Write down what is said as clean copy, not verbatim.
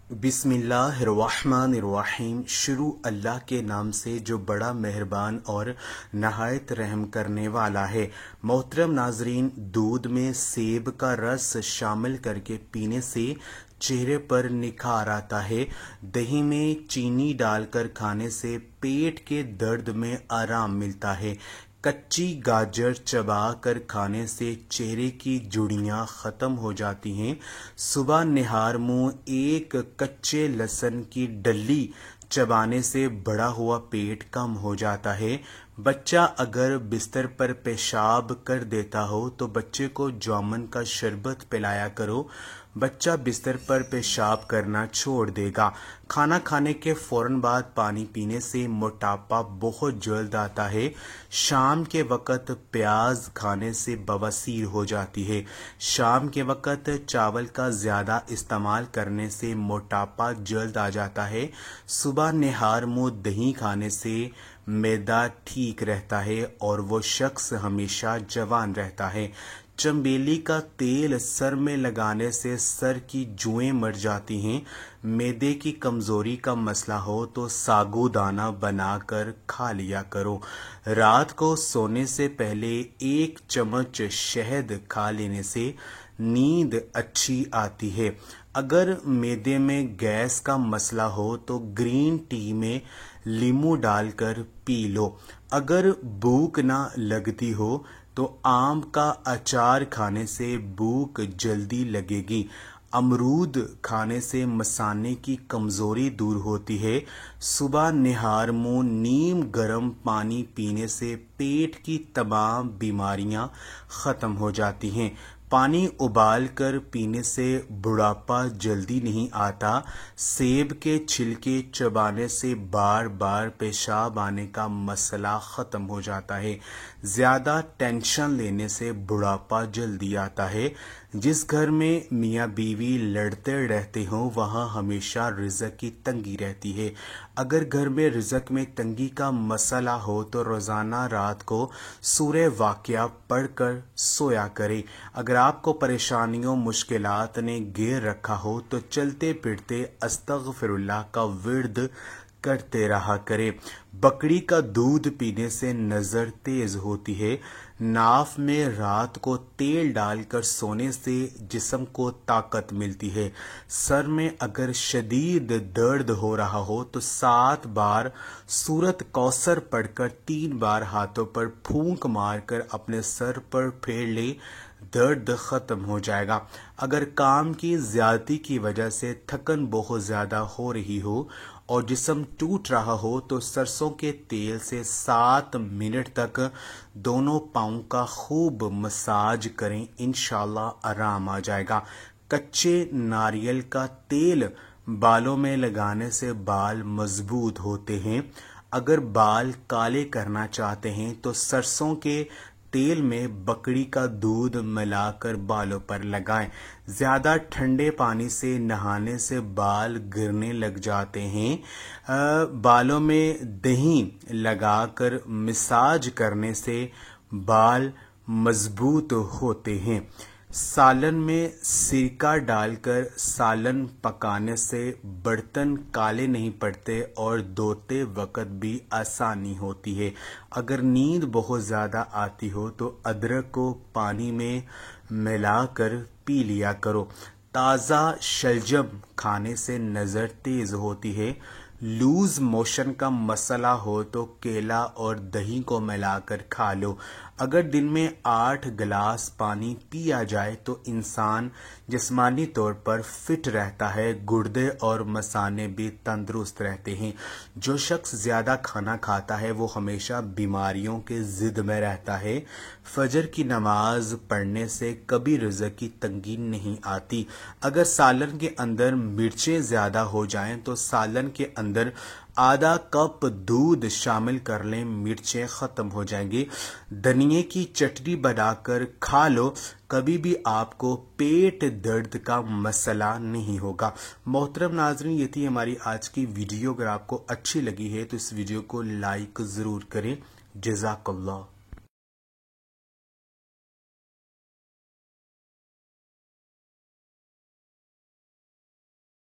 बिस्मिल्लाहिर्रहमानिर्रहीम। शुरू अल्लाह के नाम से जो बड़ा मेहरबान और नहायत रहम करने वाला है। मोहतरम नाजरीन, दूध में सेब का रस शामिल करके पीने से चेहरे पर निखार आता है। दही में चीनी डालकर खाने से पेट के दर्द में आराम मिलता है। कच्ची गाजर चबा कर खाने से चेहरे की झुर्रियां खत्म हो जाती हैं। सुबह निहार मुंह एक कच्चे लहसुन की डली चबाने से बड़ा हुआ पेट कम हो जाता है। बच्चा अगर बिस्तर पर पेशाब कर देता हो तो बच्चे को जामुन का शरबत पिलाया करो। बच्चा बिस्तर पर पेशाब करना छोड़ देगा। खाना खाने के फौरन बाद पानी पीने से मोटापा बहुत जल्द आता है। शाम के वक़्त प्याज खाने से बवासीर हो जाती है। शाम के वक़्त चावल का ज़्यादा इस्तेमाल करने से मोटापा जल्द आ जाता है। सुबह निहार मुंह दही खाने से मैदा ठीक रहता है और वो शख्स हमेशा जवान रहता है। चंबेली का तेल सर में लगाने से सर की जुएं मर जाती हैं। मैदे की कमजोरी का मसला हो तो साबूदाना बनाकर खा लिया करो। रात को सोने से पहले 1 चम्मच शहद खा लेने से नींद अच्छी आती है। अगर मैदे में गैस का मसला हो तो ग्रीन टी में नींबू डालकर पी लो। अगर भूख ना लगती हो तो आम का अचार खाने से भूख जल्दी लगेगी। अमरूद खाने से मसाने की कमजोरी दूर होती है। सुबह निहार मुंह नीम गर्म पानी पीने से पेट की तमाम बीमारियां खत्म हो जाती हैं। पानी उबाल कर पीने से बुढ़ापा जल्दी नहीं आता। सेब के छिलके चबाने से बार बार पेशाब आने का मसला ख़त्म हो जाता है। ज़्यादा टेंशन लेने से बुढ़ापा जल्दी आता है। जिस घर में मियाँ बीवी लड़ते रहते हों वहाँ हमेशा रिज़्क़ की तंगी रहती है। अगर घर में रिज़्क़ में तंगी का मसला हो तो रोज़ाना रात को सूरह वाक़िया पढ़कर सोया करें। अगर आपको परेशानियों मुश्किलात ने घेर रखा हो तो चलते फिरते अस्तगफिरुल्लाह का विर्द करते रहा करें। बकरी का दूध पीने से नज़र तेज होती है। नाफ में रात को तेल डालकर सोने से जिस्म को ताकत मिलती है। सर में अगर शदीद दर्द हो रहा हो तो 7 बार सूरत कौसर पढ़कर 3 बार हाथों पर फूंक मारकर अपने सर पर फेर ले, दर्द खत्म हो जाएगा। अगर काम की ज्यादती की वजह से थकन बहुत ज्यादा हो रही हो और जिस्म टूट रहा हो तो सरसों के तेल से 7 मिनट तक दोनों पाँव का खूब मसाज करें, इंशाल्लाह आराम आ जाएगा। कच्चे नारियल का तेल बालों में लगाने से बाल मजबूत होते हैं। अगर बाल काले करना चाहते हैं तो सरसों के तेल में बकरी का दूध मिलाकर बालों पर लगाएं। ज़्यादा ठंडे पानी से नहाने से बाल गिरने लग जाते हैं। बालों में दही लगाकर मसाज करने से बाल मजबूत होते हैं। सालन में सिरका डालकर सालन पकाने से बर्तन काले नहीं पड़ते और धोते वक्त भी आसानी होती है। अगर नींद बहुत ज़्यादा आती हो तो अदरक को पानी में मिलाकर पी लिया करो। ताज़ा शलजम खाने से नज़र तेज़ होती है। लूज मोशन का मसला हो तो केला और दही को मिलाकर खा लो। अगर दिन में 8 गिलास पानी पिया जाए तो इंसान जिस्मानी तौर पर फिट रहता है। गुर्दे और मसाने भी तंदुरुस्त रहते हैं। जो शख्स ज़्यादा खाना खाता है वो हमेशा बीमारियों के ज़िद में रहता है। फजर की नमाज पढ़ने से कभी रिज़्क़ की तंगी नहीं आती। अगर सालन के अंदर मिर्चें ज़्यादा हो जाएं तो सालन के अंदर आधा कप दूध शामिल कर लें, मिर्चें ख़त्म हो जाएंगी। धनिए की चटनी बनाकर खा लो, कभी भी आपको पेट दर्द का मसला नहीं होगा। मोहतरम नाज़रीन, ये थी हमारी आज की वीडियो। अगर आपको अच्छी लगी है तो इस वीडियो को लाइक ज़रूर करें। जज़ाकल्लाह।